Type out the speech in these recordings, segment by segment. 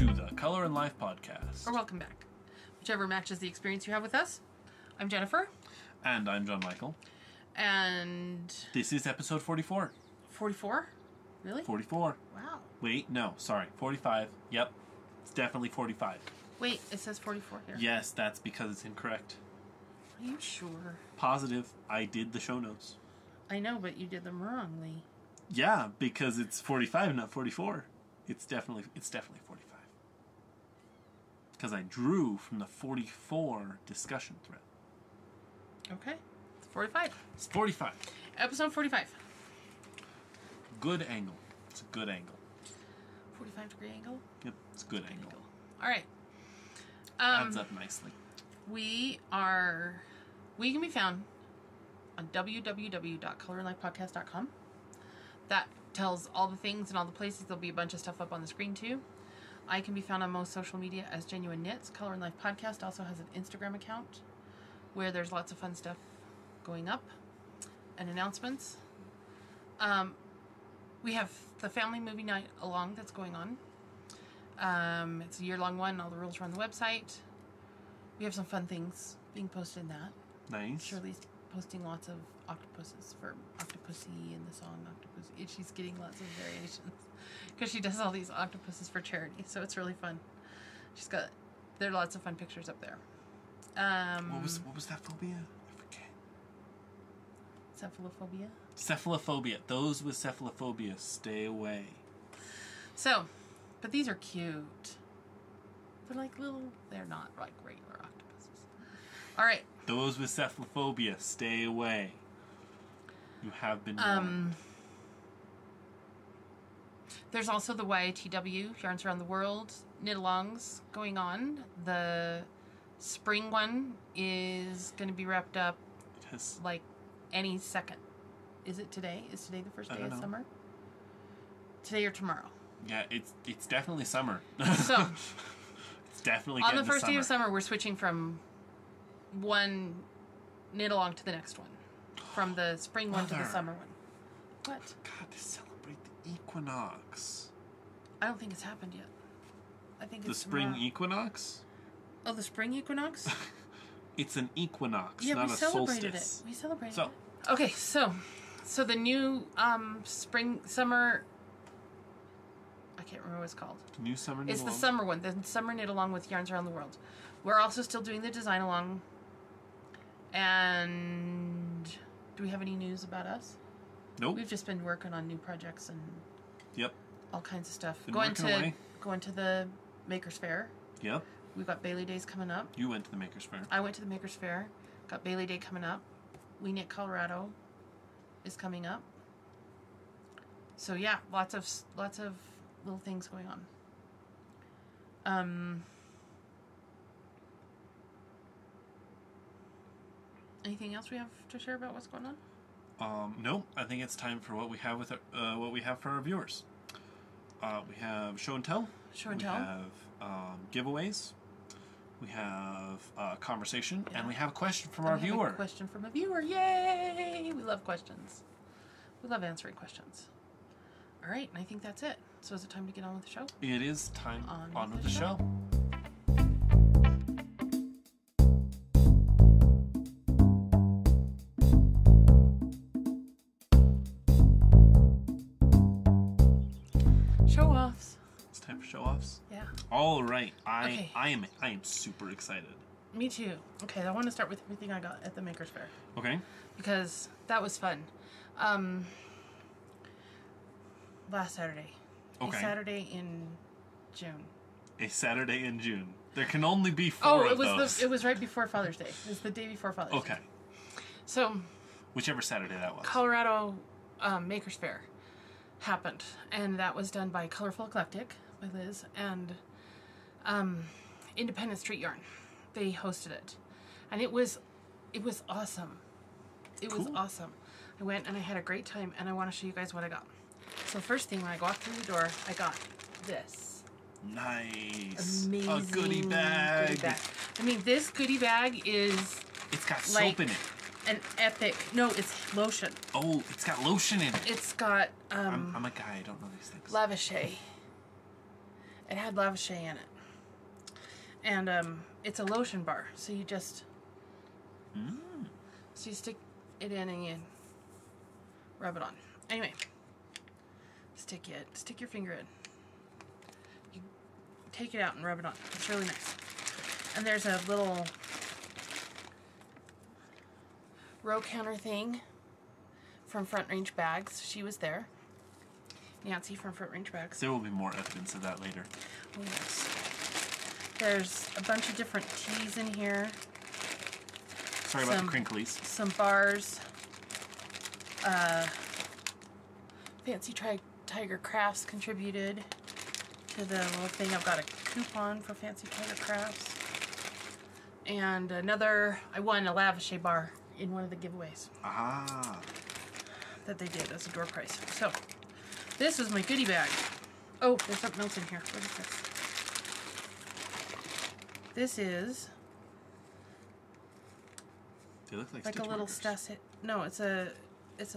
to the Color and Life podcast. Or welcome back. Whichever matches the experience you have with us. I'm Jennifer. And I'm John Michael. And... this is episode 44. 44? Really? 44. Wow. Wait, no, sorry. 45. Yep. It's definitely 45. Wait, it says 44 here. Yes, that's because it's incorrect. Are you sure? Positive. I did the show notes. I know, but you did them wrongly. Yeah, because it's 45, not 44. It's definitely 45. Because I drew from the 44 discussion thread. Okay. It's 45. It's 45. Episode 45. Good angle. It's a good angle. 45-degree angle? Yep, it's a good angle. All right. Adds up nicely. We can be found on www.colorandlifepodcast.com. That tells all the things and all the places. There'll be a bunch of stuff up on the screen too. I can be found on most social media as JennuineKnits. Color and Life Podcast also has an Instagram account where there's lots of fun stuff going up and announcements. We have the family movie night along that's going on. It's a year-long one. All the rules are on the website. We have some fun things being posted in that. Nice. Shirley's posting lots of octopuses for Octopussy and the song Octopussy. She's getting lots of variations because she does all these octopuses for charity, so it's really fun. There are lots of fun pictures up there. What was that phobia? I forget. Cephalophobia? Cephalophobia. Those with cephalophobia, stay away. So, but these are cute. They're like they're not like regular octopuses. All right. Those with cephalophobia, stay away. You have been warned. There's also the YATW, Yarns Around the World, knit-alongs going on. The spring one is going to be wrapped up like any second. Is it today? Is today the first day of summer? Today or tomorrow? Yeah, it's definitely summer. So, it's definitely on the first day of summer, we're switching from one knit-along to the next one. From the spring one to the summer one. What? God, to celebrate the equinox. I don't think it's happened yet. I think it's the spring tomorrow. Equinox? Oh, the spring equinox? It's an equinox, yeah, not we a celebrated solstice. it. We celebrated so. it. Okay, so the new summer... I can't remember what it's called. The new summer knit-along? It's the summer one. The summer knit-along with Yarns Around the World. We're also still doing the design-along. And do we have any news about us? Nope. We've just been working on new projects and all kinds of stuff. Going to the Makers Fair. Yep. We've got Bailey Days coming up. You went to the Makers Fair. I went to the Makers Fair. Got Bailey Day coming up. We Knit Colorado is coming up. So yeah, lots of little things going on. Anything else we have to share about what's going on? No, I think it's time for what we have for our viewers. We have show and tell. Show and tell. We have giveaways. We have conversation, and we have a question from our viewer. A question from a viewer! Yay! We love questions. We love answering questions. All right, and I think that's it. So is it time to get on with the show? It is time on with the show. Show-offs. It's time for show-offs? Yeah. All right. I am super excited. Me too. Okay, I want to start with everything I got at the Makers Fair. Okay. Because that was fun. Last Saturday. Okay. A Saturday in June. A Saturday in June. There can only be four of those. It was right before Father's Day. It was the day before Father's Day. Okay. So... whichever Saturday that was. Colorado Makers Fair happened. And that was done by Colorful Eclectic, by Liz, and Independent Street Yarn. They hosted it. And it was awesome. It was awesome. I went and I had a great time, and I want to show you guys what I got. So first thing, when I walked through the door, I got this. Nice. Amazing a goodie bag. I mean, this goodie bag is... it's got soap in it. An epic... no, it's lotion. Oh, it's got lotion in it. It's got... I'm a guy. I don't know these things. Lavachet. It had lavachet in it. And it's a lotion bar, so you just so you stick it in and you rub it on. Anyway, stick your finger in. You take it out and rub it on. It's really nice. And there's a little row counter thing from Front Range Bags. She was there. Nancy from Front Range Bags. There will be more evidence of that later. Oh, yes. There's a bunch of different teas in here. Sorry about the crinklies. Some bars. Fancy Tiger Crafts contributed to the little thing. I've got a coupon for Fancy Tiger Crafts. And another, I won a lavachet bar in one of the giveaways. Ah. That they did as a door prize. So, this is my goodie bag. Oh, there's something else in here. What is this? This is They look like a little markers. sachet. No, it's a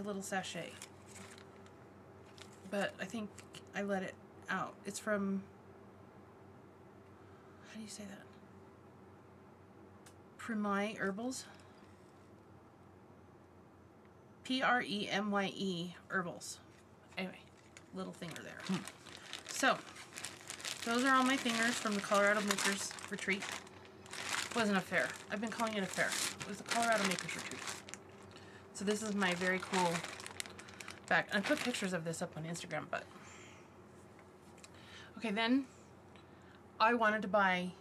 little sachet. But I think I let it out. It's from, how do you say that? Premye Herbals. Premye Herbals. Anyway, little finger there. So, those are all my fingers from the Colorado Makers Retreat. It wasn't a fair. I've been calling it a fair. It was the Colorado Makers Retreat. So this is my very cool bag. I put pictures of this up on Instagram, but... Okay, then I wanted to buy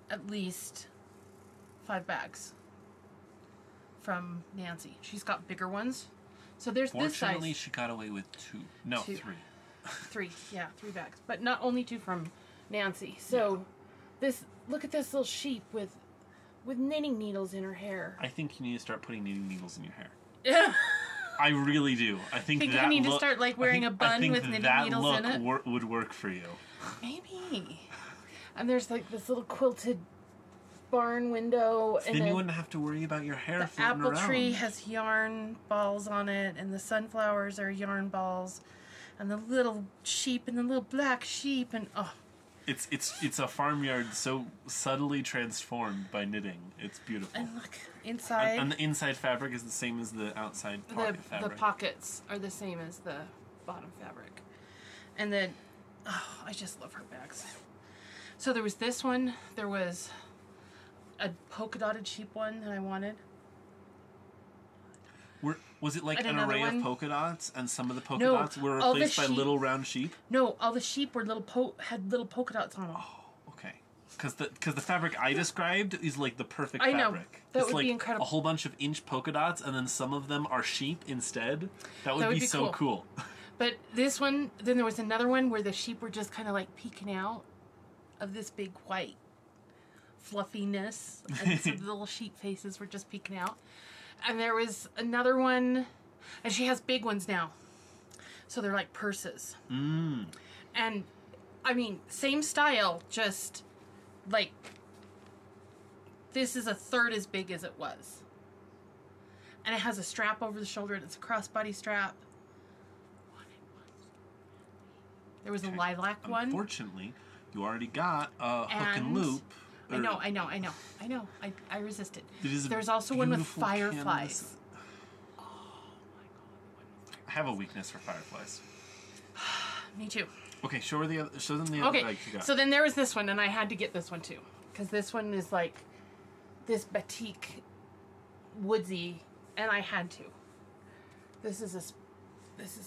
at least 5 bags from Nancy. She's got bigger ones. So there's this size. Fortunately, she got away with 2. No, 3. 3, yeah, 3 bags. But not only 2 from Nancy. So this, look at this little sheep with knitting needles in her hair. I think you need to start putting knitting needles in your hair. Yeah. I really do. I think that I need look, to start like wearing a bun with knitting needles in it. That look would work for you. Maybe. And there's like this little quilted barn window. So and then you wouldn't have to worry about your hair the floating apple around. tree has yarn balls on it, and the sunflowers are yarn balls, and the little sheep and the little black sheep, and oh. It's a farmyard so subtly transformed by knitting. It's beautiful. And look, inside. And the inside fabric is the same as the outside pocket fabric. The pockets are the same as the bottom fabric. And then, oh, I just love her bags. So there was this one. There was a polka dotted sheep one that I wanted. Was it like And an another array one. of polka dots, and some of the polka No, dots were all the replaced by sheep- little round sheep? No, all the sheep were had little polka dots on them. Oh, okay. Because the fabric I described is like the perfect I know. fabric. That it's would like be incredible. a whole bunch of inch polka dots, and then some of them are sheep instead. That would be so cool. But this one, then there was another one where the sheep were just kind of like peeking out of this big white fluffiness, and some of the little sheep faces were just peeking out. And there was another one, and she has big ones now, so they're like purses. And I mean, same style, just like this is a third as big as it was, and it has a strap over the shoulder, and it's a crossbody strap. There was a lilac one. Unfortunately, you already got a hook and And- loop. I know. I resisted. It is a There's also one with beautiful fireflies. canvas. I have a weakness for fireflies. Me too. Okay, show them the other Okay, bags you got. so then there was this one, and I had to get this one too, because this one is like this batik woodsy, and I had to. This is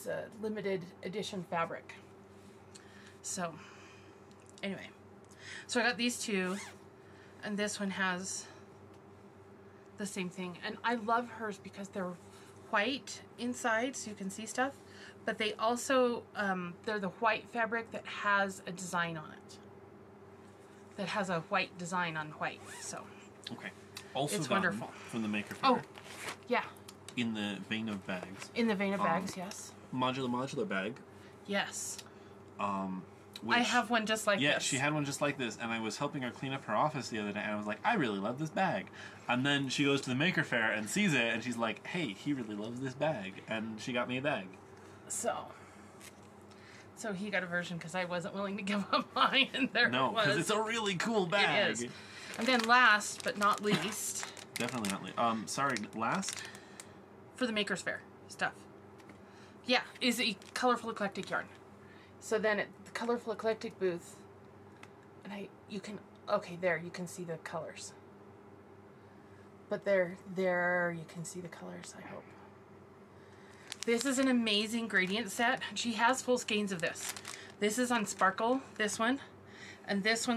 a limited edition fabric. So anyway, so I got these two, and this one has the same thing, and I love hers because they're white inside, so you can see stuff. But they also, they're the white fabric that has a design on it. That has a white design on white, so. Okay. Also It's gotten wonderful. from the Maker Oh, Faire. yeah. In the vein of bags. In the vein of bags, yes. Modular bag. Yes. Which, I have one just like yeah, this. she had one just like this, and I was helping her clean up her office the other day, and I was like, I really love this bag. And then she goes to the Maker Faire and sees it, and she's like, hey, he really loves this bag. And she got me a bag. So So he got a version because I wasn't willing to give up mine, and there it was. No, because it's a really cool bag. It is. And then last but not least... Definitely not least. Sorry, last? For the Maker's Fair stuff. Yeah, is a Colorful Eclectic yarn. So then at the Colorful Eclectic booth, and you can, okay, there, you can see the colors. But there you can see the colors, I hope. This is an amazing gradient set. She has full skeins of this. This is on Sparkle, this one. And this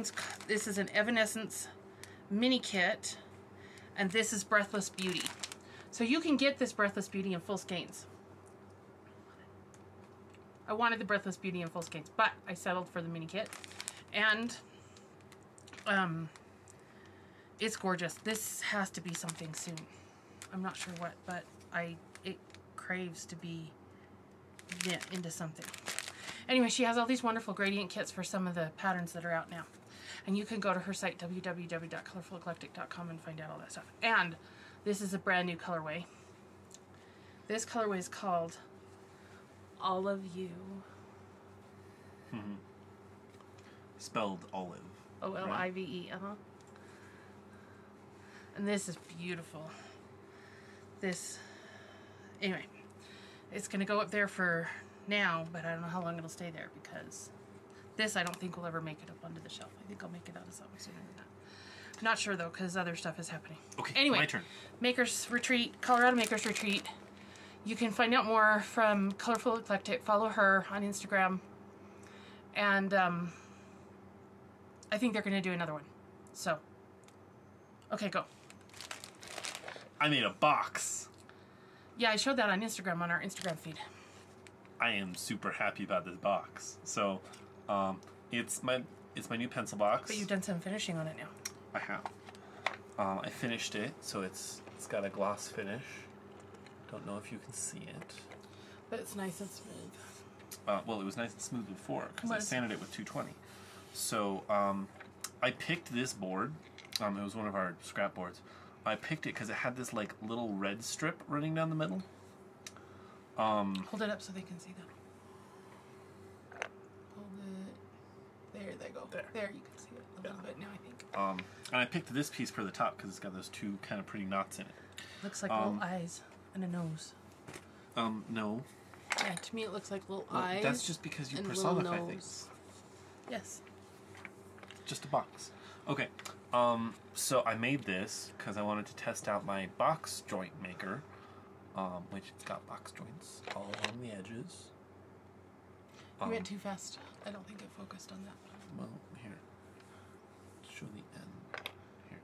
is an Evanescence mini kit. And this is Breathless Beauty. So you can get this Breathless Beauty in full skeins. I wanted the Breathless Beauty in full skeins, but I settled for the mini kit. And it's gorgeous. This has to be something soon. I'm not sure what, but it craves to be into something. Anyway, she has all these wonderful gradient kits for some of the patterns that are out now. And you can go to her site, www.colorfuleclectic.com, and find out all that stuff. And this is a brand new colorway. This colorway is called All of You. Spelled olive. O-L-I-V-E, And this is beautiful. Anyway, it's going to go up there for now, but I don't know how long it'll stay there because this I don't think will ever make it up onto the shelf. I think I'll make it out of something sooner than that. Not sure though, because other stuff is happening. Okay, anyway, my turn. Maker's Retreat, Colorado Maker's Retreat. You can find out more from Colorful Eclectic. Follow her on Instagram. And I think they're going to do another one. So, okay, go. I made a box. Yeah, I showed that on Instagram, on our Instagram feed. I am super happy about this box. So, it's my new pencil box. But you've done some finishing on it now. I have. I finished it, so it's got a gloss finish. Don't know if you can see it. But it's nice and smooth. Well, it was nice and smooth before because I sanded it with 220. So I picked this board. It was one of our scrap boards. I picked it because it had this like little red strip running down the middle. Hold it up so they can see that. Hold it. There they go. There you can see it a little bit now, I think. And I picked this piece for the top because it's got those two kind of pretty knots in it. Looks like little eyes and a nose. No. Yeah, to me it looks like little eyes. That's just because you personify things. Yes. Just a box. Okay. So I made this because I wanted to test out my box joint maker, which it's got box joints all along the edges. You went too fast. I don't think it focused on that. Well, here. Show the end. Here.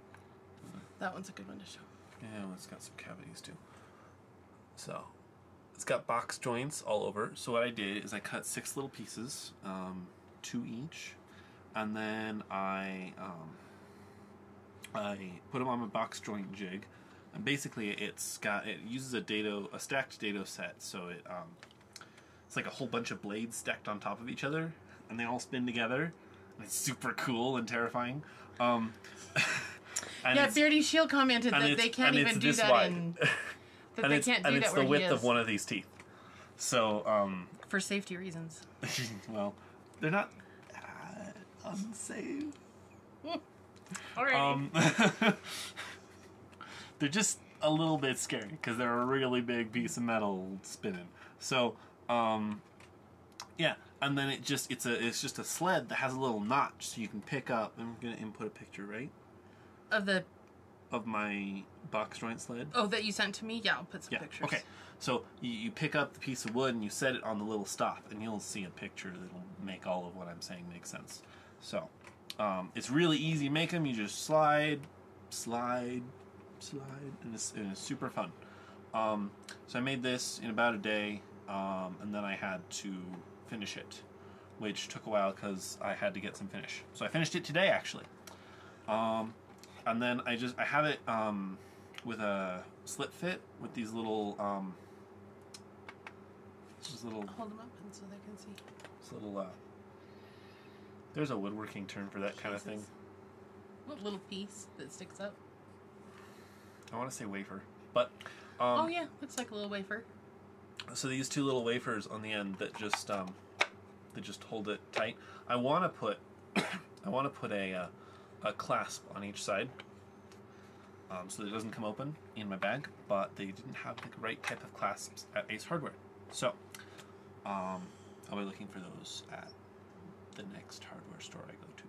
That one's a good one to show. Yeah, well, it's got some cavities too. So, it's got box joints all over. So what I did is I cut 6 little pieces, 2 each, and then I put them on my box joint jig, and basically it uses a stacked dado set, so it's like a whole bunch of blades stacked on top of each other, and they all spin together, and it's super cool and terrifying. Yeah, Beardy Shield commented that they can't even do that wide. that they can't do that where he is. And it's the width of one of these teeth. So, for safety reasons. well, they're not unsafe. Alrighty. They're just a little bit scary because they're a really big piece of metal spinning. So, yeah, and then it's just a sled that has a little notch so you can pick up. I'm gonna input a picture, right? Of my box joint sled. Oh, that you sent to me? Yeah, I'll put some pictures. Okay, so you pick up the piece of wood and you set it on the little stop, and you'll see a picture that'll make all of what I'm saying make sense. So, it's really easy to make them. You just slide, and it's super fun. So I made this in about a day, and then I had to finish it, which took a while because I had to get some finish. So I finished it today, actually. And then I have it with a slip fit with these little hold them up and so they can see. This little there's a woodworking term for that kind of thing. What little piece that sticks up? I want to say wafer, but oh yeah, looks like a little wafer. So these 2 little wafers on the end that just that just hold it tight. I want to put a clasp on each side, so that it doesn't come open in my bag, but they didn't have the right type of clasps at Ace Hardware. So I'll be looking for those at the next hardware store I go to.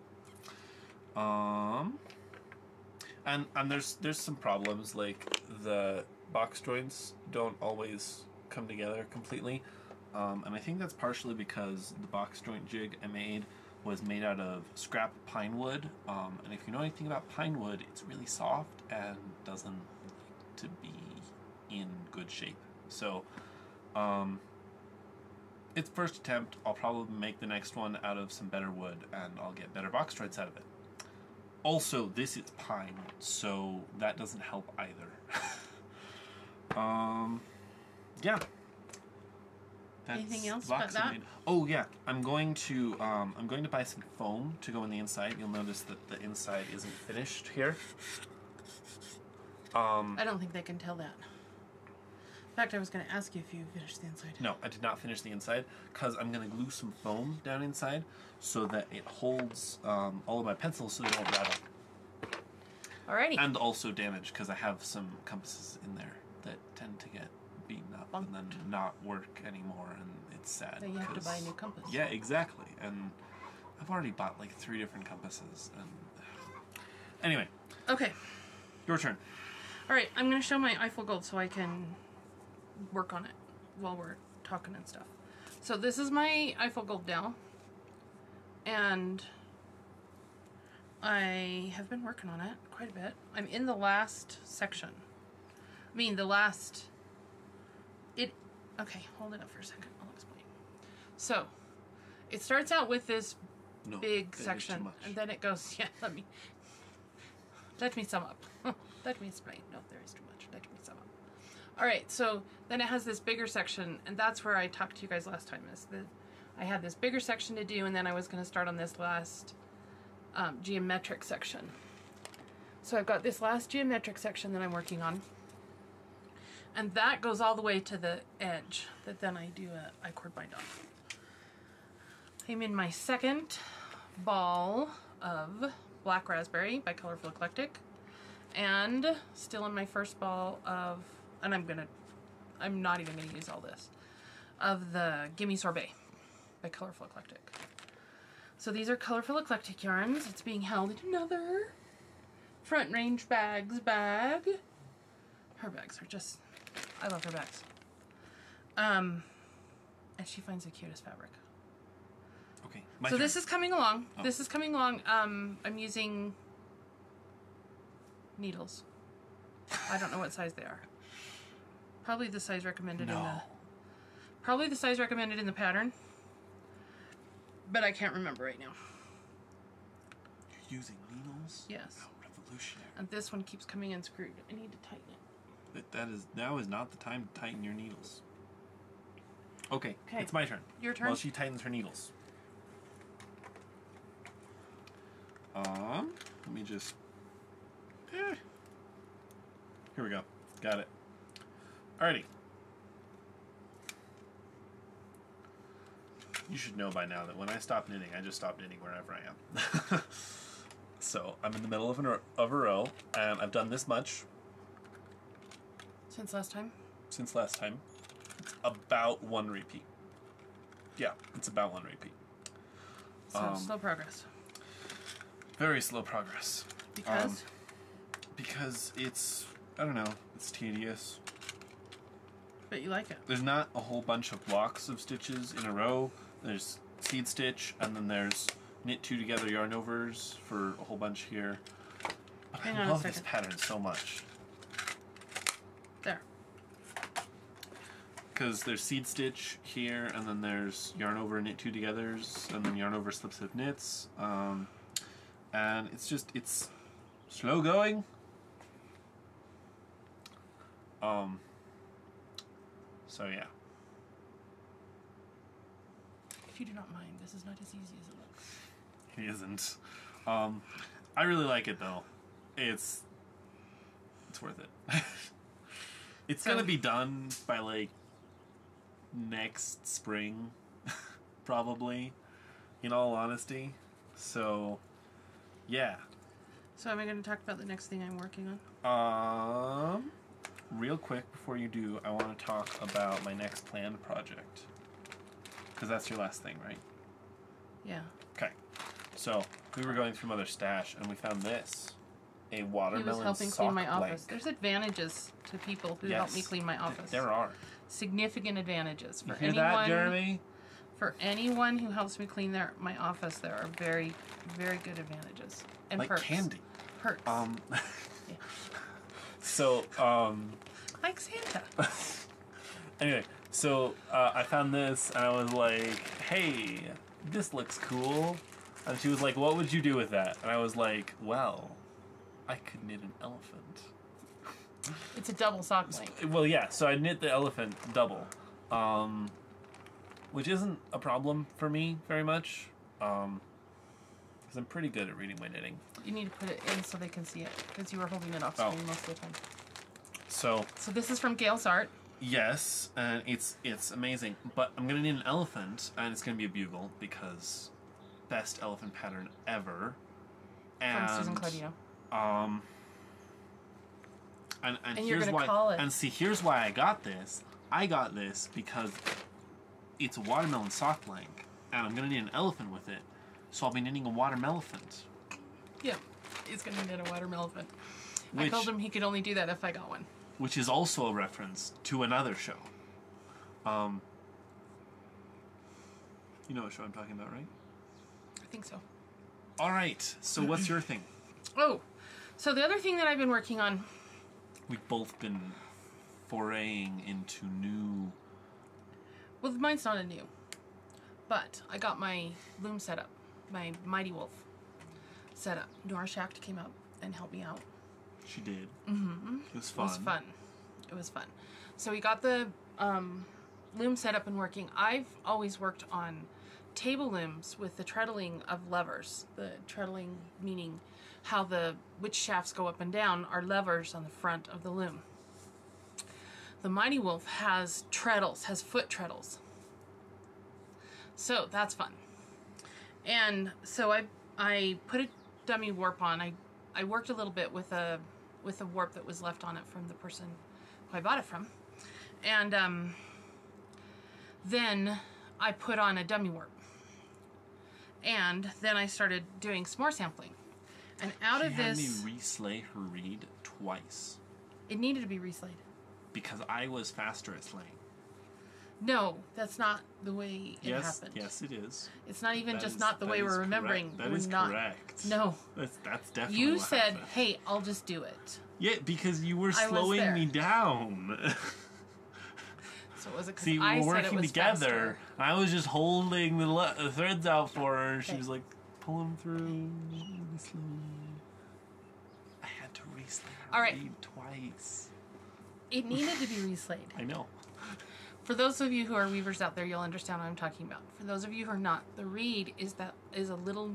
And there's some problems, like the box joints don't always come together completely, and I think that's partially because the box joint jig I made was made out of scrap pine wood, and if you know anything about pine wood, it's really soft and doesn't like to be in good shape. So it's first attempt. I'll probably make the next one out of some better wood, and I'll get better box joints out of it. Also, this is pine, so that doesn't help either. Yeah. That's anything else but that? Oh yeah, I'm going to buy some foam to go in the inside. You'll notice that the inside isn't finished here. I don't think they can tell that. In fact, I was going to ask you if you finished the inside. No, I did not finish the inside because I'm going to glue some foam down inside so that it holds all of my pencils so they don't rattle. Alrighty. And also damage, because I have some compasses in there that tend to get beaten up and then not work anymore, and it's sad. Then you have to buy a new compass. Yeah, exactly. And I've already bought like 3 different compasses. And anyway. Okay. Your turn. Alright, I'm going to show my Eiffel Gold so I can work on it while we're talking and stuff. So this is my Eiffel Gold now. And I have been working on it quite a bit. I'm in the last section. I mean, the last... Okay, hold it up for a second. I'll explain. So, it starts out with this big section. And then it goes... Yeah, let me sum up. Let me explain. No, there is too much. Let me sum up. Alright, so then it has this bigger section. And that's where I talked to you guys last time. Is that I had this bigger section to do, and then I was going to start on this last geometric section. So I've got this last geometric section that I'm working on, and that goes all the way to the edge that then I do a I-cord bind on. I'm in my second ball of Black Raspberry by Colorful Eclectic, and still in my first ball of, and I'm not even gonna use all this, of the Gimme Sorbet by Colorful Eclectic. So these are Colorful Eclectic yarns. It's being held in another Front Range Bags bag. Her bags are just, I love her bags. And she finds the cutest fabric. Okay. So this is coming along. Oh. This is coming along. I'm using needles. I don't know what size they are. Probably the size recommended in the... Probably the size recommended in the pattern. But I can't remember right now. You're using needles? Yes. How revolutionary. And this one keeps coming unscrewed. I need to tighten it. Now is not the time to tighten your needles. Okay, it's my turn. Your turn? Well, she tightens her needles. Let me just... Here we go. Got it. Alrighty. You should know by now that when I stop knitting, I just stop knitting wherever I am. So, I'm in the middle of a row, and I've done this much. Since last time? Since last time. It's about 1 repeat. Yeah, it's about 1 repeat. So, slow progress. Very slow progress. Because? Because it's, I don't know, it's tedious. But you like it. There's not a whole bunch of blocks of stitches in a row. There's seed stitch, and then there's knit 2 together yarn overs for a whole bunch here. Hang I on love a this second. pattern so much. There. Because there's seed stitch here, and then there's yarn over knit 2 togethers, and then yarn over slips of knits. And it's slow going. So yeah. If you do not mind, this is not as easy as it looks. It isn't. I really like it though. It's worth it. It's gonna be done by like next spring. probably, in all honesty. So, yeah. So am I going to talk about the next thing I'm working on? Real quick before you do, I want to talk about my next planned project. Because that's your last thing, right? Yeah. Okay. So, we were going through Mother's stash and we found this. A watermelon He was helping sock clean my office. blank. There's advantages to people who help me clean my office. There are. Significant advantages. You hear that, Jeremy? For anyone who helps me clean my office, there are very, very good advantages. And like perks. candy. Perks. Yeah. So, like Santa. Anyway, so I found this and I was like, hey, this looks cool. And she was like, what would you do with that? And I was like, well, I could knit an elephant. It's a double sock blank. Well, yeah, so I knit the elephant double. Which isn't a problem for me very much. Because I'm pretty good at reading my knitting. You need to put it in so they can see it. Because you were holding it off screen most of the time. So this is from Gail's art. Yes, and it's amazing. But I'm going to knit an elephant, and it's going to be a bugle, because best elephant pattern ever. And, from Susan Claudio. And you're here's gonna why. call it. And see, here's why I got this. I got this because it's a watermelon sock blank, and I'm gonna knit an elephant with it. So I'll be knitting a watermelon. Yeah, he's gonna knit a watermelon. I told him he could only do that if I got one. Which is also a reference to another show. You know what show I'm talking about, right? I think so. All right. So what's your thing? Oh, so the other thing that I've been working on. We've both been foraying into new... Well, mine's not a new. But I got my loom set up. My Mighty Wolf set up. Nora Schacht came up and helped me out. She did. Mm-hmm. It was fun. It was fun. It was fun. So we got the loom set up and working. I've always worked on table looms with the treadling of levers. The treadling meaning how which shafts go up and down are levers on the front of the loom. The Mighty Wolf has treadles, has foot treadles. So that's fun. And so I put a dummy warp on. I worked a little bit with a warp that was left on it from the person who I bought it from. And then I put on a dummy warp. And then I started doing some more sampling. And out of this... She had me reslay her reed twice. It needed to be reslayed. Because I was faster at slaying. No, that's not the way it happened. Yes, it is. It's not even just not the way we're remembering. That is correct. No. That's definitely You what said, happened. hey, I'll just do it. Yeah, because you were slowing me down. So was it because See, we I were said it working was together. faster? I was just holding the threads out for her, and she was like, pull them through really slowly. I had to reslay her reed twice. It needed to be reslayed. I know. For those of you who are weavers out there, you'll understand what I'm talking about. For those of you who are not, the reed is a little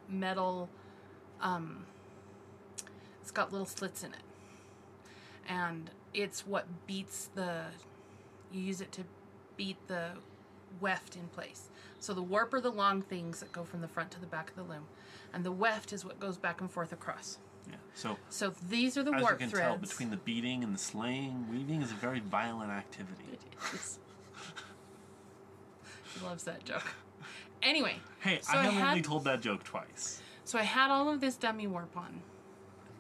metal. It's got little slits in it, and it's what beats the. You use it to beat the weft in place. So the warp are the long things that go from the front to the back of the loom, and the weft is what goes back and forth across. Yeah. So these are the warp threads. As you can tell, between the beating and the slaying, weaving is a very violent activity. It is. She loves that joke. Anyway. Hey, so I have only told that joke twice. So I had all of this dummy warp on.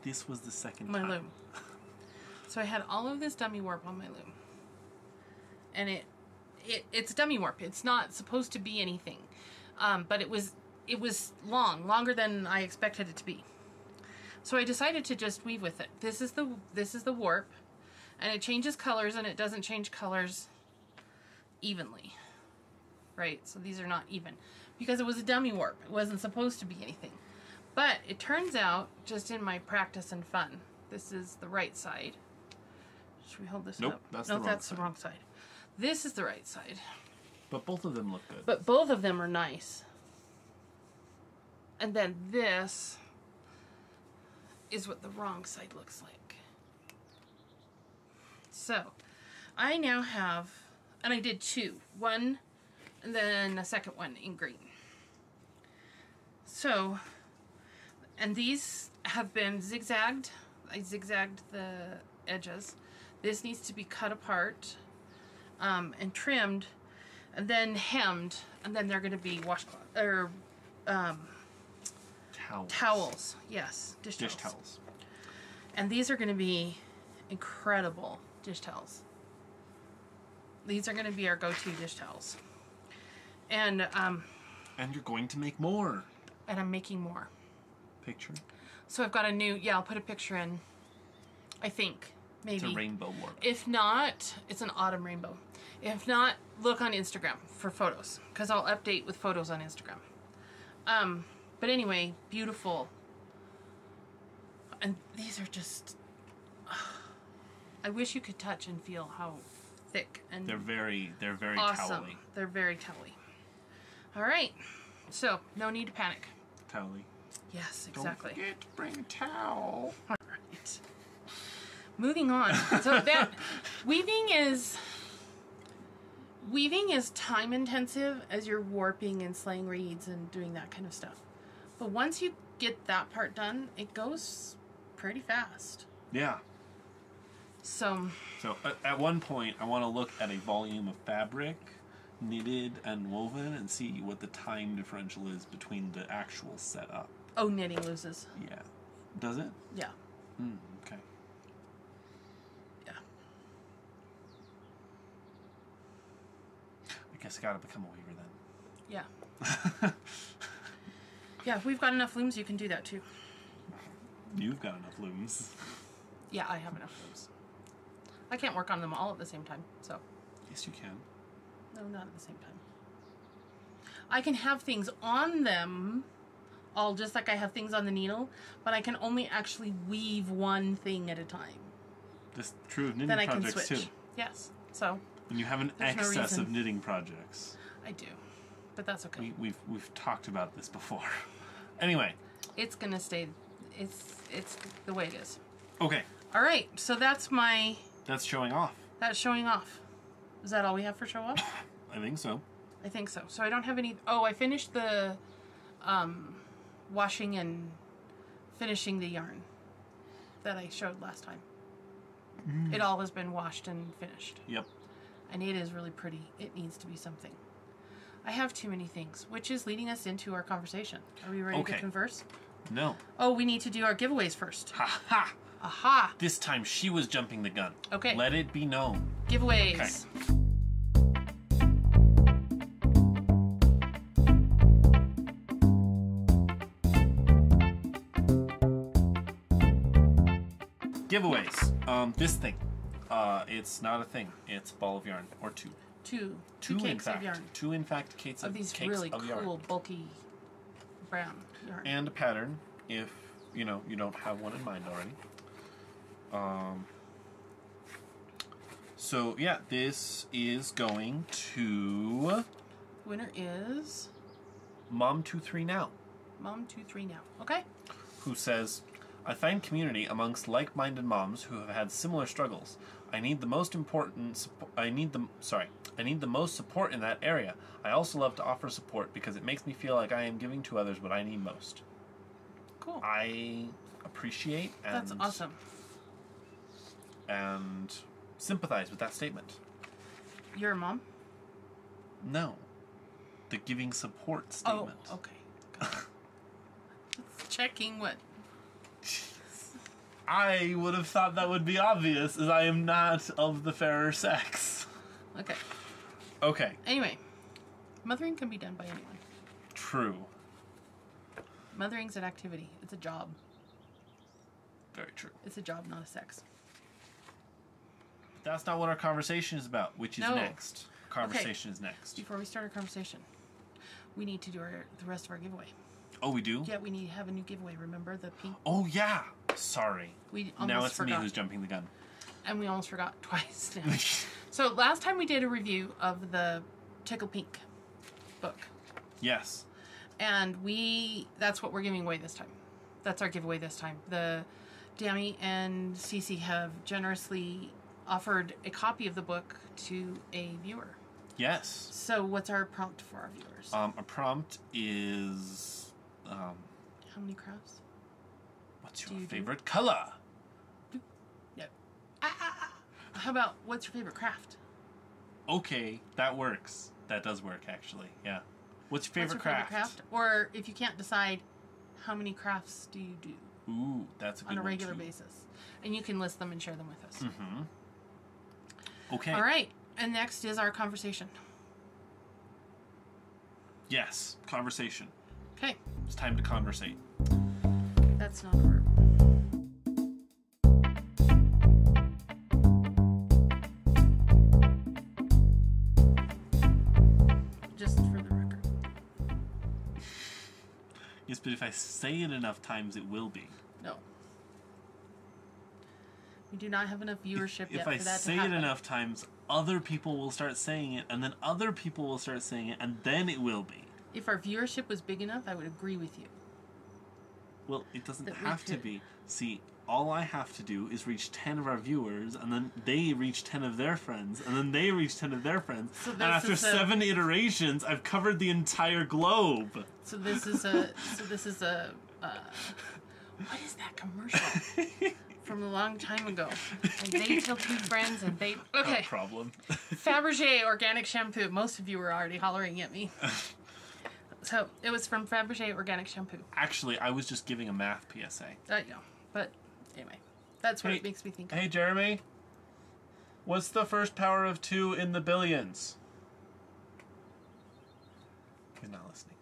This was the second my time. Loom. So I had all of this dummy warp on my loom. And it's dummy warp. It's not supposed to be anything. But it was longer than I expected it to be. So I decided to just weave with it. This is the warp, and it changes colors, and it doesn't change colors evenly, right? So these are not even because it was a dummy warp. It wasn't supposed to be anything, but it turns out, just in my practice and fun, this is the right side. Should we hold this nope, up? That's no, the wrong that's side. the wrong side. This is the right side. But both of them look good. But both of them are nice. And then this is what the wrong side looks like. So, I now have, and I did two. One and then a second one in green. So, and these have been zigzagged. I zigzagged the edges. This needs to be cut apart and trimmed, and then hemmed, and then they're going to be washcloth or towels. Yes, dish towels. And these are going to be incredible dish towels. These are going to be our go-to dish towels. And you're going to make more. And I'm making more. Picture. So I've got a new, I'll put a picture in. I think, maybe. It's a rainbow warp. If not, it's an autumn rainbow. If not, look on Instagram for photos, because I'll update with photos on Instagram. But anyway, beautiful. And these are just, I wish you could touch and feel how thick and they're very awesome. towely. They're very towely. All right, so no need to panic. Towely. Yes, exactly. Don't forget to bring a towel. All right. Moving on. So that weaving is time intensive as you're warping and slaying reeds and doing that kind of stuff. But once you get that part done, it goes pretty fast. Yeah. So at one point, I want to look at a volume of fabric, knitted and woven, and see what the time differential is between the actual setup. Oh, knitting loses. Yeah. Does it? Yeah. Okay. Yeah. I guess I gotta become a weaver then. Yeah. Yeah, if we've got enough looms, you can do that too. You've got enough looms. Yeah, I have enough looms. I can't work on them all at the same time, so. Yes, you can. No, not at the same time. I can have things on them, all just like I have things on the needle, but I can only actually weave one thing at a time. That's true of knitting then I projects can switch. too. Yes, so. And you have an excess of knitting projects. I do, but that's okay. We've talked about this before. Anyway. It's gonna stay. It's the way it is. Okay. All right, so that's my. That's showing off. That's showing off. Is that all we have for show off? I think so. I think so. So I don't have any. Oh, I finished the washing and finishing the yarn that I showed last time. It all has been washed and finished. Yep. And it is really pretty. It needs to be something. I have too many things, which is leading us into our conversation. Are we ready to converse? No. Oh, we need to do our giveaways first. Ha ha! Aha! This time she was jumping the gun. Okay. Let it be known. Giveaways. Okay. Giveaways. This thing. It's not a thing. It's a ball of yarn. Or two. Two Two, in cakes fact. of yarn. Two, in fact, cakes Of these cakes really of yarn. cool, bulky brown yarn. And a pattern, if, you don't have one in mind already. So, yeah, this is going to... Winner is... Mom23 Now. Mom23 Now. Okay. Who says, I find community amongst like-minded moms who have had similar struggles. I need the most support in that area. I also love to offer support because it makes me feel like I am giving to others what I need most. Cool. I appreciate and... That's awesome. And sympathize with that statement. You're a mom? No. The giving support statement. Oh, okay. Checking what? I would have thought that would be obvious, as I am not of the fairer sex. Okay. Okay. Anyway, mothering can be done by anyone. True. Mothering's an activity. It's a job. Very true. It's a job, not a sex. That's not what our conversation is about, which is No. next. Conversation is next. Before we start our conversation, we need to do the rest of our giveaway. Oh, we do? Yeah, we need to have a new giveaway. Remember the pink? Oh, yeah. Sorry. We almost now it's forgot. me who's jumping the gun. And we almost forgot twice now. So last time we did a review of the Tickle Pink book. Yes. And that's what we're giving away this time. That's our giveaway this time. The Dami and Cece have generously offered a copy of the book to a viewer. Yes. So what's our prompt for our viewers? A prompt is... How many crafts? What's your favorite color? Yeah. How about what's your favorite craft? Okay, that works. That does work, actually. Yeah. What's your favorite craft? Or if you can't decide, how many crafts do you do? Ooh, that's a good one, on a regular too. basis. And you can list them and share them with us. Mm-hmm. Okay. All right. And next is our conversation. Yes, conversation. Okay. It's time to conversate. That's not a verb. Just for the record. Yes, but if I say it enough times, it will be. No. We do not have enough viewership yet If for I that to happen. say it enough times, other people will start saying it, and then other people will start saying it, and then it will be. If our viewership was big enough, I would agree with you. Well, it doesn't That we have to could- be. See, all I have to do is reach 10 of our viewers, and then they reach 10 of their friends, and then they reach 10 of their friends. So And after 7 iterations, I've covered the entire globe. So this is a. What is that commercial from a long time ago? And they tell two friends, and they. Okay. No problem. Fabergé organic shampoo. Most of you were already hollering at me. So it was from Fabergé organic shampoo. Actually, I was just giving a math PSA. Yeah, but anyway, that's what it makes me think of. Hey, Jeremy. What's the first power of 2 in the billions? He's not listening.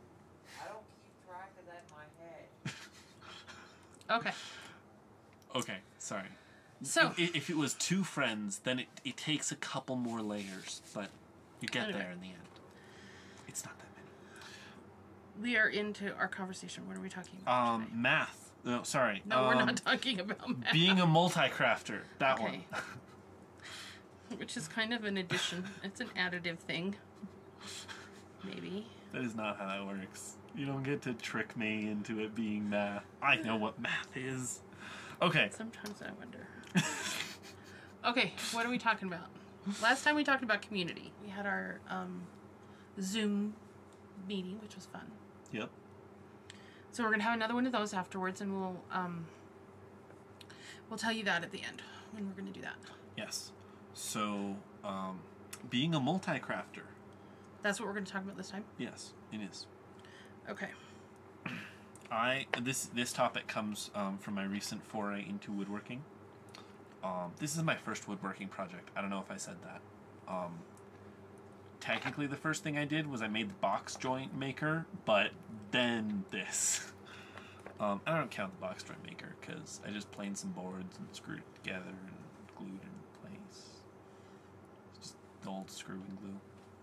I don't keep track of that in my head. Okay. Okay, sorry. So If it was 2 friends, then it takes a couple more layers, but you get Anyway. there in the end. It's not that many. we are into our conversation. What are we talking about? today? Math. No, sorry. No, we're not talking about math. Being a multi-crafter. That Okay. Which is kind of an addition. It's an additive thing. Maybe. That is not how that works. You don't get to trick me into it being math. I know what math is. Okay. Sometimes I wonder. Okay, what are we talking about? Last time we talked about community. We had our Zoom meeting, which was fun. Yep. So we're gonna have another one of those afterwards, and we'll tell you that at the end when we're gonna do that. Yes. So, being a multi-crafter. That's what we're gonna talk about this time. Yes, it is. Okay. This topic comes from my recent foray into woodworking. This is my first woodworking project. I don't know if I said that. Technically, the first thing I did was I made the box joint maker, but then this. I don't count the box joint maker because I just planed some boards and screwed it together and glued it in place. It's just the old screw and glue.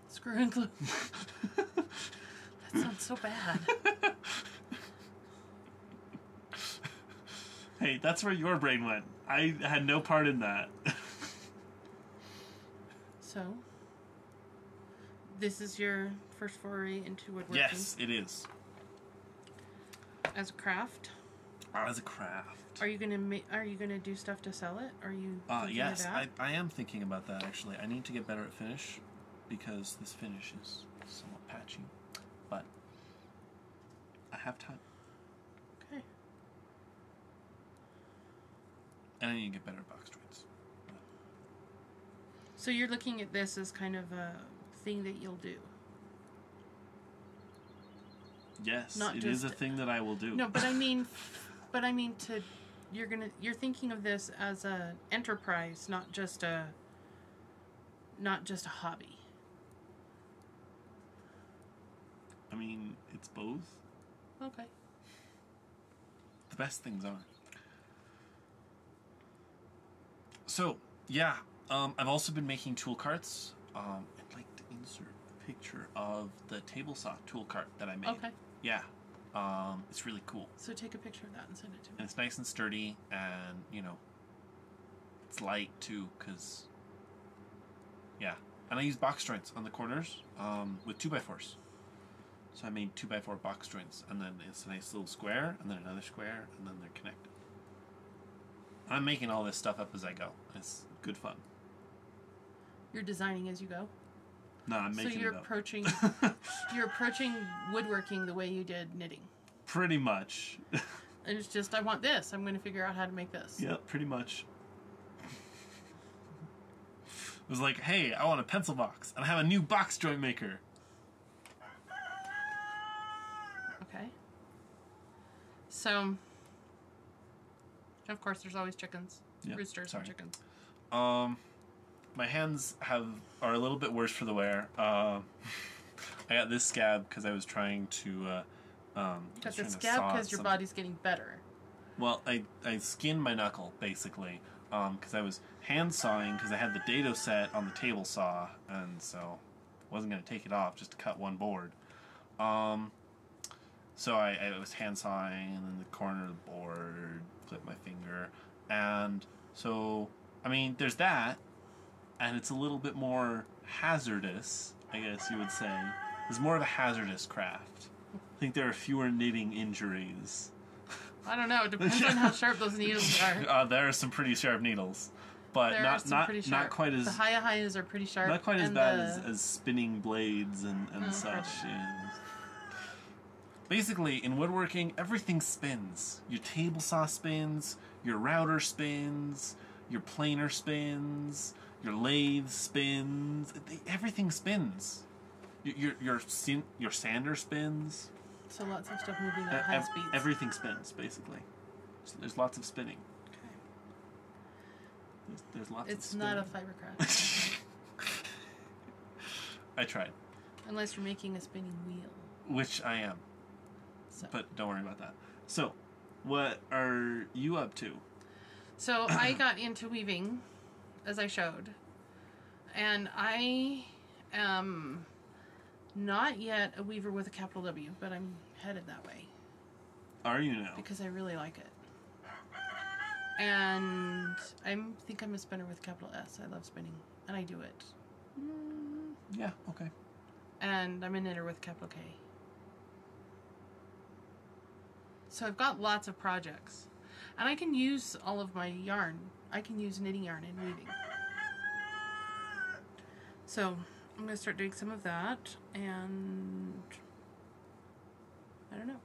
Screw and glue. That sounds so bad. Hey, that's where your brain went. I had no part in that. So, this is your first foray into woodworking. Yes, it is. As a craft. As a craft. Are you gonna do stuff to sell it? Are you? Thinking Yes, of that? I am thinking about that actually. I need to get better at finish because this finish is somewhat patchy, but I have time. Okay. And I need to get better at box joints. So you're looking at this as kind of a thing that you'll do. Yes, Not it is a just- thing that I will do. No, but I mean you're thinking of this as a enterprise, not just a hobby. I mean, it's both. Okay. The best things are. So, yeah, I've also been making tool carts. I'd like to insert a picture of the table saw tool cart that I made. Okay. Yeah, it's really cool. So take a picture of that and send it to me. And it's nice and sturdy, and, you know, it's light, too, because, yeah. And I use box joints on the corners with 2x4s. So I made 2x4 box joints, and then it's a nice little square, and then another square, and then they're connected. I'm making all this stuff up as I go. It's good fun. You're designing as you go? No, I'm making So you're it up. you're approaching woodworking the way you did knitting. Pretty much. And it's just, I want this. I'm going to figure out how to make this. Yep, pretty much. It was like, hey, I want a pencil box, and I have a new box joint maker. Okay. So, of course, there's always chickens. Yep, Roosters sorry. and chickens. My hands are a little bit worse for the wear. I got this scab because I was trying to. You got the scab because your body's getting better. Well, I skinned my knuckle basically because I was hand sawing because I had the dado set on the table saw, and so wasn't gonna take it off just to cut one board. So I was hand sawing and then the corner of the board, clipped my finger, and so I mean there's that, and it's a little bit more hazardous, I guess you would say. It's more of a hazardous craft. I think there are fewer knitting injuries. I don't know. It depends on how sharp those needles are. There are some pretty sharp needles, but not quite as the hayas are pretty sharp. not quite as bad as spinning blades and such. Basically, in woodworking, everything spins. Your table saw spins, your router spins, your planer spins, your lathe spins. Everything spins. Your sander spins. So lots of stuff moving at high speeds. Everything spins, basically. There's lots of spinning. Okay. There's lots It's of not spinning. a fiber craft. I tried. Unless you're making a spinning wheel. Which I am. So. But don't worry about that. So, what are you up to? So I got into weaving, as I showed. And I am not yet a weaver with a capital W, but I'm headed that way. Are you now? Because I really like it. And I think I'm a spinner with a capital S. I love spinning. And I do it. Yeah, okay. And I'm a knitter with a capital K. So I've got lots of projects. And I can use all of my yarn. I can use knitting yarn and weaving. So I'm going to start doing some of that. And I don't know.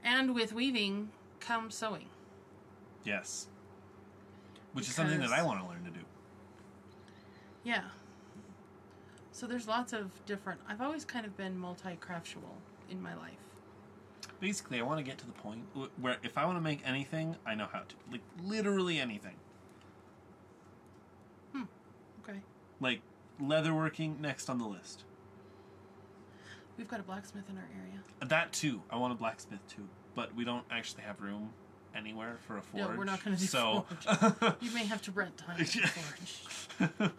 And with weaving comes sewing. Yes. Which is something that I want to learn to do. Yeah. So there's lots of different... I've always kind of been multi-craftual in my life. Basically, I want to get to the point where if I want to make anything, I know how to. Like, literally anything. Okay. Like, leatherworking, next on the list. We've got a blacksmith in our area. That too. I want a blacksmith too. But we don't actually have room anywhere for a forge. No, we're not going to do so forge. You may have to rent time for forge.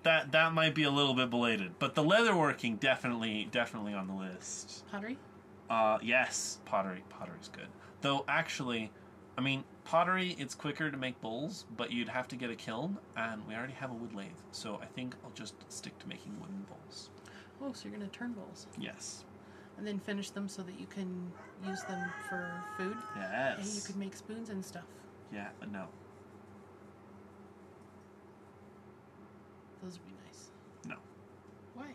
that might be a little bit belated. But the leatherworking definitely on the list. Pottery? Yes, pottery. Pottery's good. Though actually, I mean, pottery, it's quicker to make bowls, but you'd have to get a kiln, and we already have a wood lathe. So I think I'll just stick to making wooden bowls. Oh, so you're going to turn bowls. Yes. And then finish them so that you can use them for food. Yes. And you could make spoons and stuff. Yeah, but no. Those would be nice. No. Why?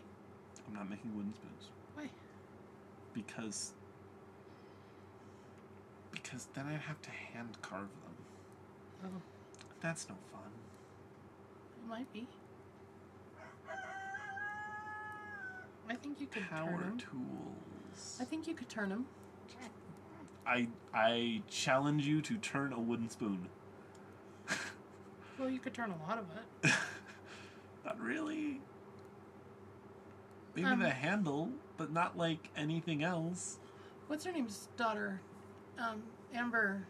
I'm not making wooden spoons. Why? Because then I'd have to hand carve them. Oh, That's no fun. it might be. I think you could turn Power them. tools. I think you could turn them. I challenge you to turn a wooden spoon. Well, you could turn a lot of it. Not really. Maybe the handle, but not like anything else. What's her name's daughter? Amber.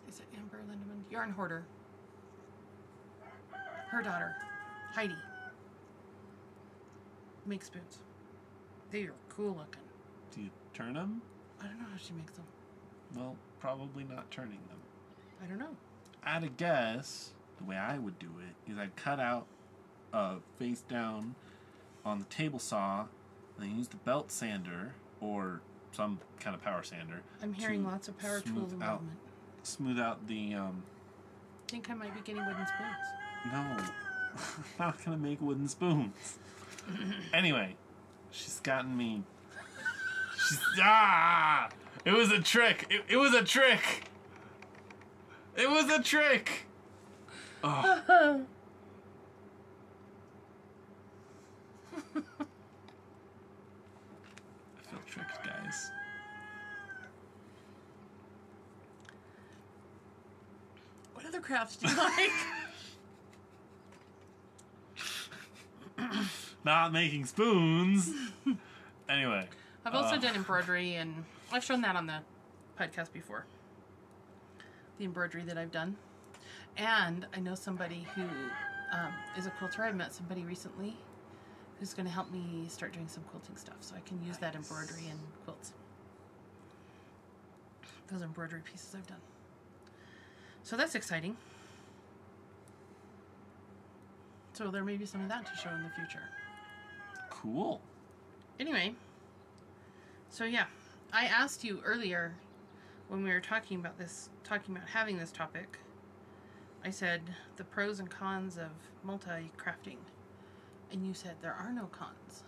Is it Amber Lindemann? Yarn Hoarder. Her daughter, Heidi, makes spoons. They are cool looking. Do you turn them? I don't know how she makes them. Well, probably not turning them. I don't know. I'd a guess the way I would do it is I'd cut out face down on the table saw, and then use the belt sander or some kind of power sander. I'm hearing lots of power tool involvement. Smooth out the I think I might be getting wooden spoons. no. I'm not gonna make wooden spoons. Anyway, she's gotten me. It was a trick. It was a trick. It was a trick. Oh. I feel tricked, guys. What other crafts do you like? Not making spoons. Anyway. I've also done embroidery, and I've shown that on the podcast before. The embroidery that I've done. And I know somebody who is a quilter. I met somebody recently who's going to help me start doing some quilting stuff, so I can use that embroidery in quilts. Those embroidery pieces I've done. So that's exciting. So there may be some of that to show in the future. Cool. Anyway, so yeah, I asked you earlier when we were talking about having this topic, I said the pros and cons of multi-crafting, and you said there are no cons.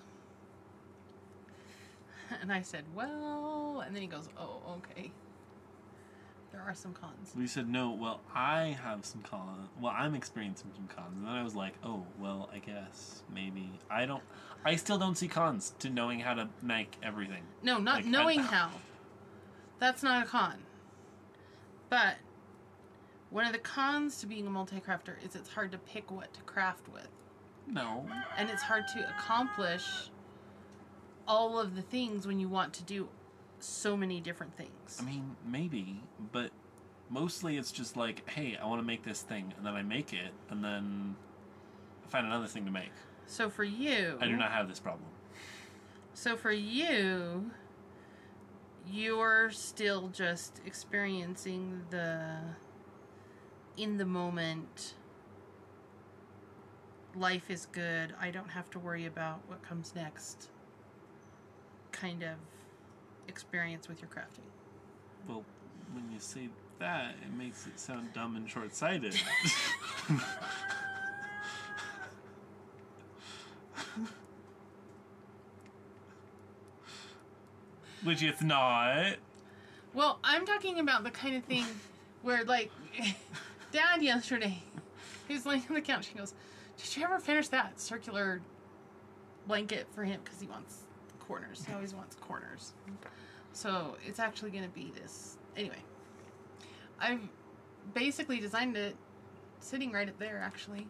And I said, well, and then he goes, oh, okay. There are some cons. We said, no, well, I have some cons. Well, I'm experiencing some cons. And then I was like, oh, well, I guess, maybe. I still don't see cons to knowing how to make everything. No, not like, knowing how. That's not a con. But one of the cons to being a multi-crafter is it's hard to pick what to craft with. No. And it's hard to accomplish all of the things when you want to do so many different things. I mean, maybe, but mostly it's just like, hey, I want to make this thing, and then I make it, and then I find another thing to make. So for you... I do not have this problem. So for you, you're still just experiencing the in the moment, life is good, I don't have to worry about what comes next kind of experience with your crafting. Well, when you say that, it makes it sound dumb and short-sighted. Which it's not. Well, I'm talking about the kind of thing where, like, Dad yesterday, he was laying on the couch, he goes, did you ever finish that circular blanket for him? Because he wants corners. He always wants corners. So it's actually going to be this. Anyway, I've basically designed it sitting right up there, actually.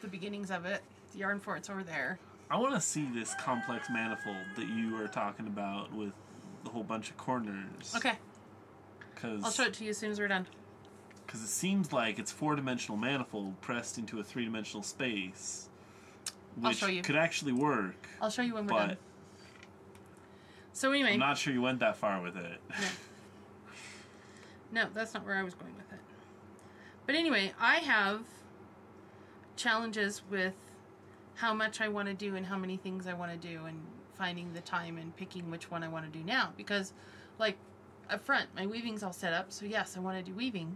The beginnings of it. The yarn for it's over there. I want to see this complex manifold that you are talking about with the whole bunch of corners. Okay. Cause, I'll show it to you as soon as we're done. Because it seems like it's 4-dimensional manifold pressed into a 3-dimensional space. Which I'll show you. Could actually work. I'll show you when we're done. So anyway. I'm not sure you went that far with it. No, that's not where I was going with it. But anyway, I have challenges with how much I want to do and how many things I want to do and finding the time and picking which one I want to do now. Because, like, up front, my weaving's all set up, so yes, I want to do weaving.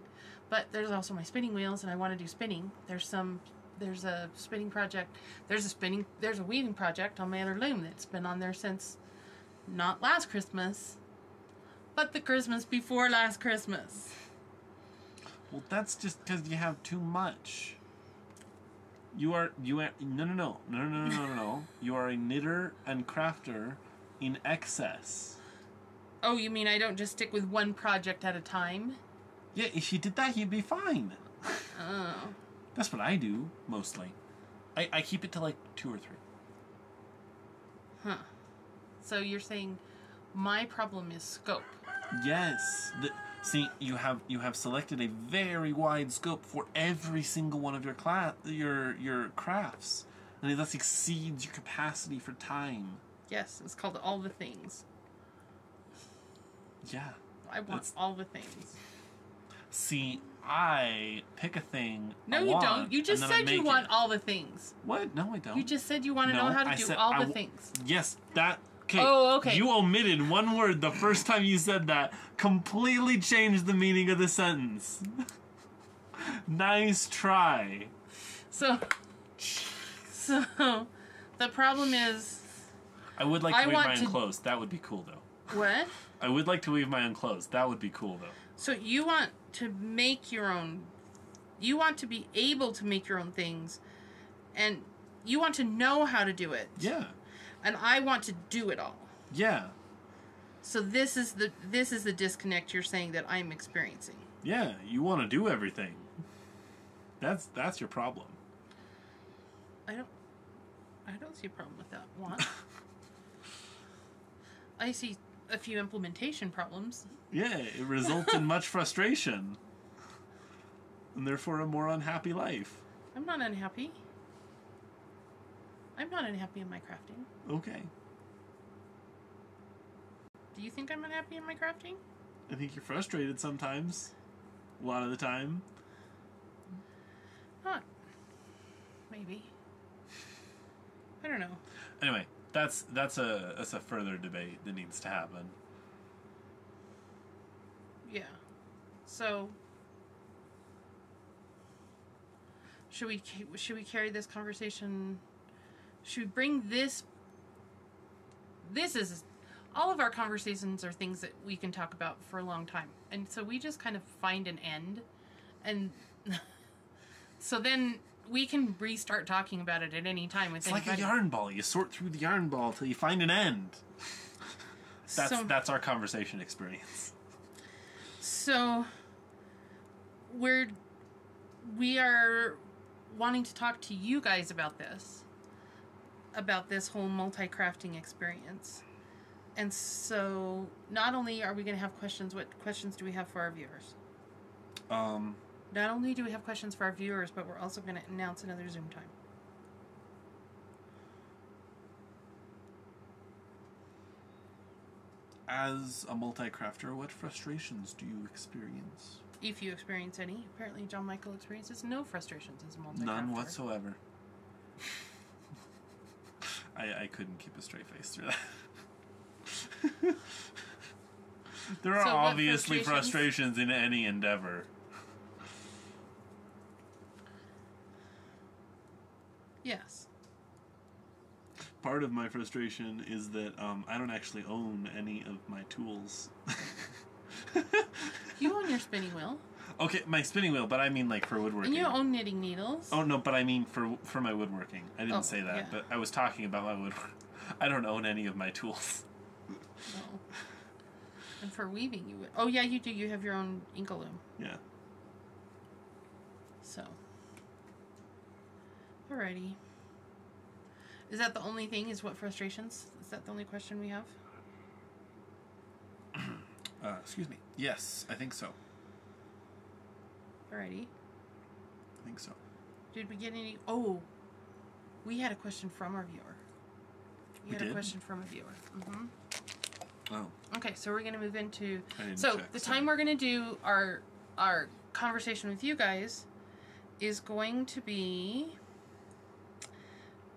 But there's also my spinning wheels, and I want to do spinning. There's a spinning project. There's a weaving project on my other loom that's been on there since not last Christmas, but the Christmas before last Christmas. Well, that's just because you have too much. You are no. You are a knitter and crafter in excess. Oh, you mean I don't just stick with one project at a time? Yeah, if you did that, you'd be fine. Oh. That's what I do, mostly. I keep it to like 2 or 3. Huh. So you're saying my problem is scope? Yes. See, you have selected a very wide scope for every single one of your crafts, and it thus exceeds your capacity for time. Yes, it's called all the things. Yeah. I want all the things. See, I pick a thing. No, you don't. You just said you want all the things. What? No, I don't. You just said you want to know how to do all the things. Yes, that. Okay. Oh, okay. You omitted one word the first time you said that. Completely changed the meaning of the sentence. Nice try. So the problem is, I would like to weave my own clothes. That would be cool, though. What? I would like to weave my own clothes. That would be cool, though. So you want to make your own... You want to be able to make your own things, and you want to know how to do it. Yeah. And I want to do it all. Yeah. So this is the disconnect you're saying that I'm experiencing. Yeah, you want to do everything. That's your problem. I don't see a problem with that one. I see a few implementation problems. Yeah, it results in much frustration. And therefore a more unhappy life. I'm not unhappy. I'm not unhappy in my crafting. Okay. Do you think I'm unhappy in my crafting? I think you're frustrated sometimes. A lot of the time. Not. Maybe. I don't know. Anyway, that's a further debate that needs to happen. Yeah. So should we carry this conversation? Should we bring this? This is all of our conversations are things that we can talk about for a long time, and so we just kind of find an end, and so then we can restart talking about it at any time. With it's like a yarn ball. You sort through the yarn ball till you find an end. That's our conversation experience. So we are wanting to talk to you guys about this whole multi-crafting experience. And so not only are we going to have questions, what questions do we have for our viewers? Not only do we have questions for our viewers, but we're also going to announce another Zoom time. As a multi-crafter, what frustrations do you experience? If you experience any. Apparently John Michael experiences no frustrations as a multi-crafter. None whatsoever. I couldn't keep a straight face through that. There are obviously frustrations in any endeavor. Yes. Part of my frustration is that I don't actually own any of my tools. You own your spinning wheel. Okay, my spinning wheel, but I mean like for woodworking. And you own knitting needles. Oh no, but I mean for my woodworking. I didn't say that, yeah. but I was talking about my woodwork. I don't own any of my tools. No. And for weaving, you would. Oh yeah, you do. You have your own Inka loom. Yeah. So. Alrighty. Is that the only thing? Is what frustrations? Is that the only question we have? Excuse me. Yes, I think so. Alrighty. I think so. Did we get any? Oh, we had a question from our viewer. We had a question from a viewer. Mm-hmm. Oh. Okay, so we're gonna move into. So the time we're gonna do our conversation with you guys is going to be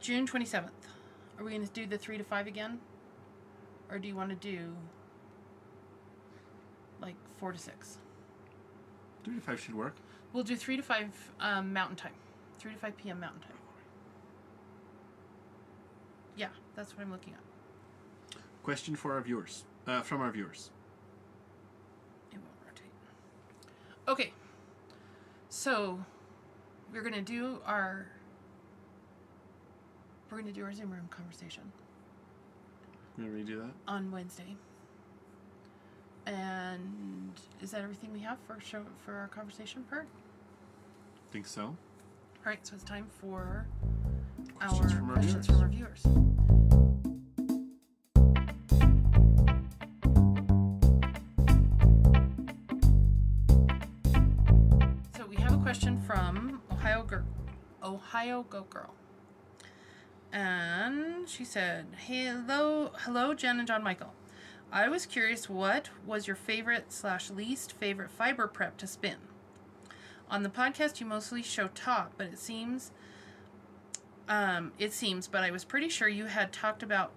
June 27th. Are we gonna do the 3 to 5 again, or do you want to do like 4 to 6? 3 to 5 should work. We'll do 3 to 5 Mountain Time. 3 to 5 p.m. Mountain Time. Yeah, that's what I'm looking at. Question for our viewers. From our viewers. It won't rotate. Okay. So, we're going to do our Zoom room conversation. You want me to redo that? On Wednesday. And is that everything we have for our conversation part? Think so. All right, so it's time for Questions our from our questions viewers. from our viewers. So we have a question from Ohio Go Girl. And she said, hello, Jen and John Michael. I was curious, what was your favorite/least favorite fiber prep to spin? On the podcast, you mostly show top, but it seems, but I was pretty sure you had talked about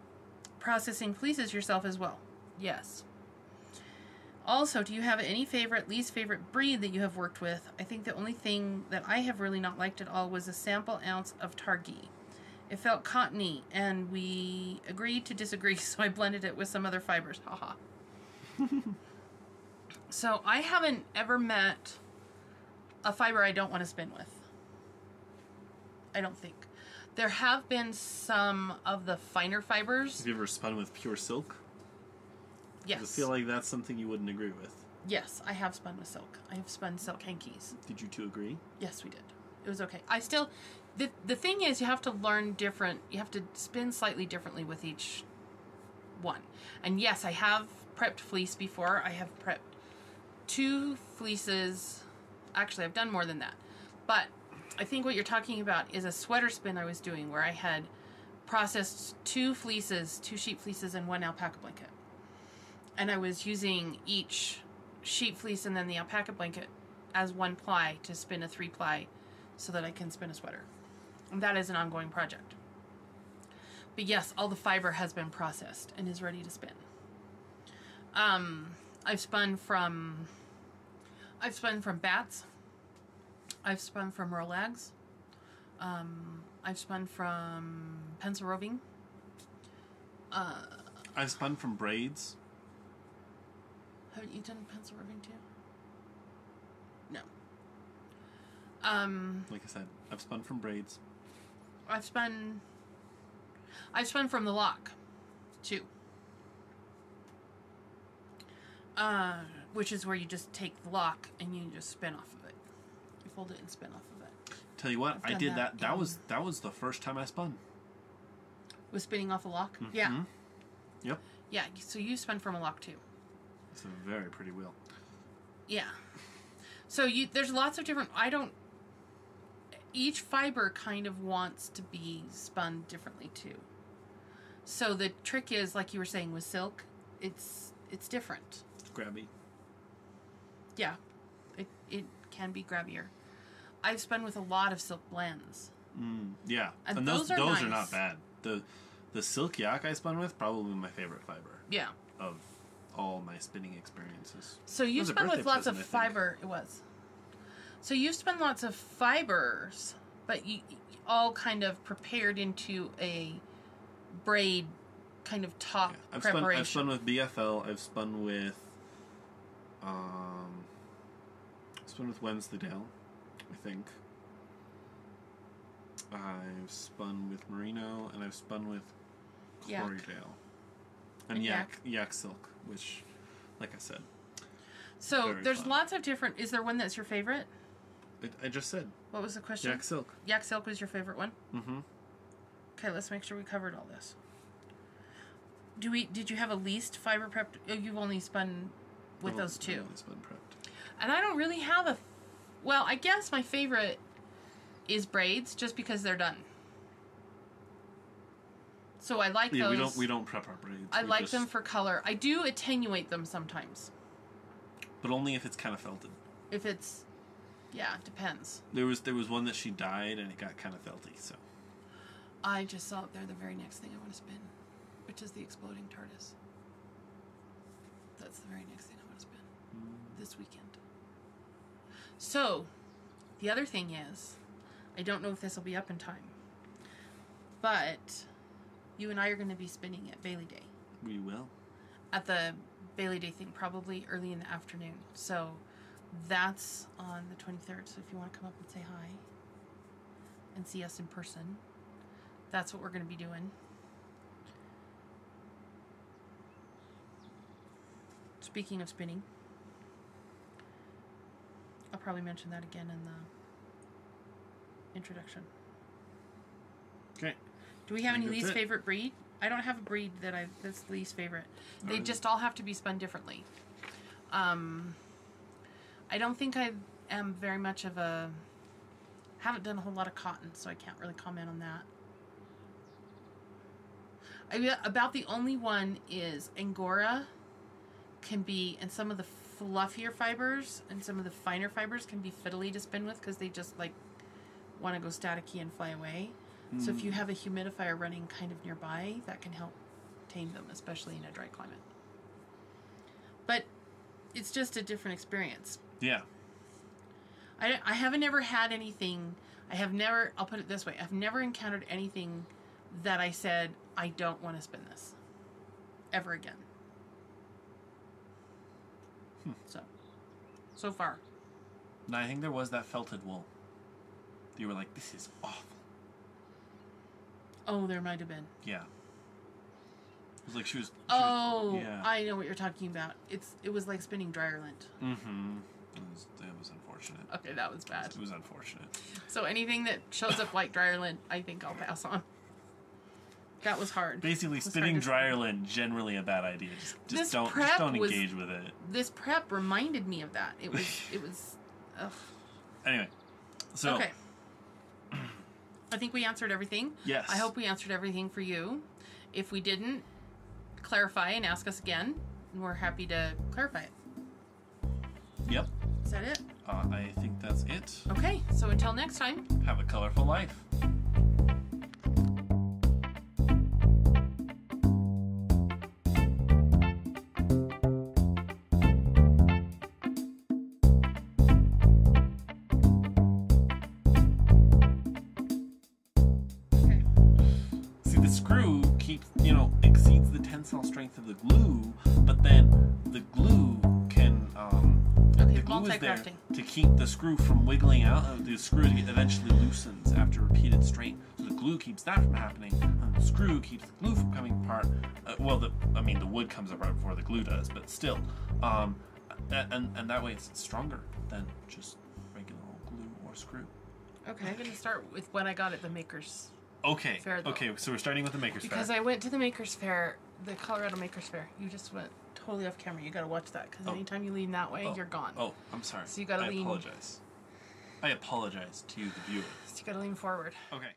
processing fleeces yourself as well. Yes. Also, do you have any least favorite breed that you have worked with? I think the only thing that I have really not liked at all was a sample ounce of Targhee. It felt cottony, and we agreed to disagree, so I blended it with some other fibers. Haha. So I haven't ever met a fiber I don't want to spin with. I don't think. There have been some of the finer fibers. Have you ever spun with pure silk? Yes. I feel like that's something you wouldn't agree with. Yes, I have spun with silk. I have spun silk hankies. Did you two agree? Yes, we did. It was okay. I still... The thing is, you have to learn different... You have to spin slightly differently with each one. And yes, I have prepped fleece before. I have prepped 2 fleeces. Actually, I've done more than that. But I think what you're talking about is a sweater spin I was doing where I had processed 2 fleeces, 2 sheep fleeces, and 1 alpaca blanket. And I was using each sheep fleece and then the alpaca blanket as 1 ply to spin a 3 ply so that I can spin a sweater. And that is an ongoing project. But yes, all the fiber has been processed and is ready to spin. I've spun from bats. I've spun from Rolags. I've spun from pencil roving. I've spun from braids. Haven't you done pencil roving too? No. Like I said, I've spun from braids. I've spun from the lock too. Which is where you just take the lock and you just spin off of it. You fold it and spin off of it. Tell you what, I did that. That was the first time I spun. Was spinning off a lock? Mm-hmm. Yeah. Yep. Yeah, so you spun from a lock too. It's a very pretty wheel. Yeah. So there's lots of different... Each fiber kind of wants to be spun differently too. So the trick is, like you were saying with silk, it's different. It's grabby. Yeah. It can be grabbier. I've spun with a lot of silk blends. Yeah. And those are nice. are not bad. The silk yak I spun with, probably my favorite fiber. Yeah. Of all my spinning experiences. So you spun with lots of fiber. It was. So you've spun lots of fibers, but you all kind of prepared into a braid kind of top preparation. I've spun with BFL. I've spun with Wensleydale, I think. I've spun with Merino, and I've spun with Corriedale. And yak silk, which, like I said. So there's lots of different... Is there one that's your favorite? I just said. What was the question? Yak silk. Yak silk was your favorite one? Mm-hmm. Okay, let's make sure we covered all this. Did you have a least fiber prepped? Oh, you've only spun with those 2. I've only spun prepped. And I don't really have a... Well, I guess my favorite is braids, just because they're done. So I like those. We don't prep our braids. I like them for color. I do attenuate them sometimes. But only if it's kind of felted. If it's... Yeah, it depends. There was one that she dyed and it got kind of felty, so. I just saw it there, the very next thing I want to spin, which is the exploding TARDIS. That's the very next thing I want to spin this weekend. So, the other thing is, I don't know if this will be up in time, but you and I are going to be spinning at Bailey Day. We will. At the Bailey Day thing, probably early in the afternoon. So, that's on the 23rd. So, if you want to come up and say hi and see us in person, that's what we're going to be doing. Speaking of spinning, I'll probably mention that again in the introduction. Okay. Do we have any least favorite breed? I don't have a breed that's least favorite. They just all have to be spun differently. I don't think I am very much of a... Haven't done a whole lot of cotton, so I can't really comment on that. About the only one is Angora can be, and some of the fluffier fibers and some of the finer fibers can be fiddly to spin with because they just like want to go staticky and fly away. So if you have a humidifier running kind of nearby, that can help tame them, especially in a dry climate. But it's just a different experience. Yeah. I haven't ever had anything. I'll put it this way. I've never encountered anything that I said, I don't want to spin this ever again. So far. No, I think there was that felted wool. You were like, this is awful. Oh, there might have been. Yeah. It was like she was yeah. I know what you're talking about. It was like spinning dryer lint. Mm-hmm. It was unfortunate. Okay, that was bad. It was unfortunate. So anything that shows up like dryer lint, I think I'll pass on. That was hard. Basically, spinning dryer lint, generally a bad idea. Just don't engage with it. This prep reminded me of that. It was. Ugh. Anyway, so okay. I think we answered everything. Yes. I hope we answered everything for you. If we didn't, clarify and ask us again. We're happy to clarify it. Yep. Is that it? I think that's it. Okay, so until next time. Have a colorful life. Exceeds the tensile strength of the glue, but then the glue can the glue is there to keep the screw from wiggling out. The screw eventually loosens after repeated strain, so the glue keeps that from happening, and the screw keeps the glue from coming apart. The wood comes apart before the glue does, but still, and that way it's stronger than just regular old glue or screw. Okay, I'm gonna start with what I got at the Maker's. Okay. Fair, okay, so we're starting with the Maker's Fair. Because I went to the Maker's Fair, the Colorado Maker's Fair. You just went totally off camera. You gotta watch that, because anytime you lean that way, you're gone. Oh, I'm sorry. So you gotta lean. I apologize. I apologize to the viewers. So you gotta lean forward. Okay.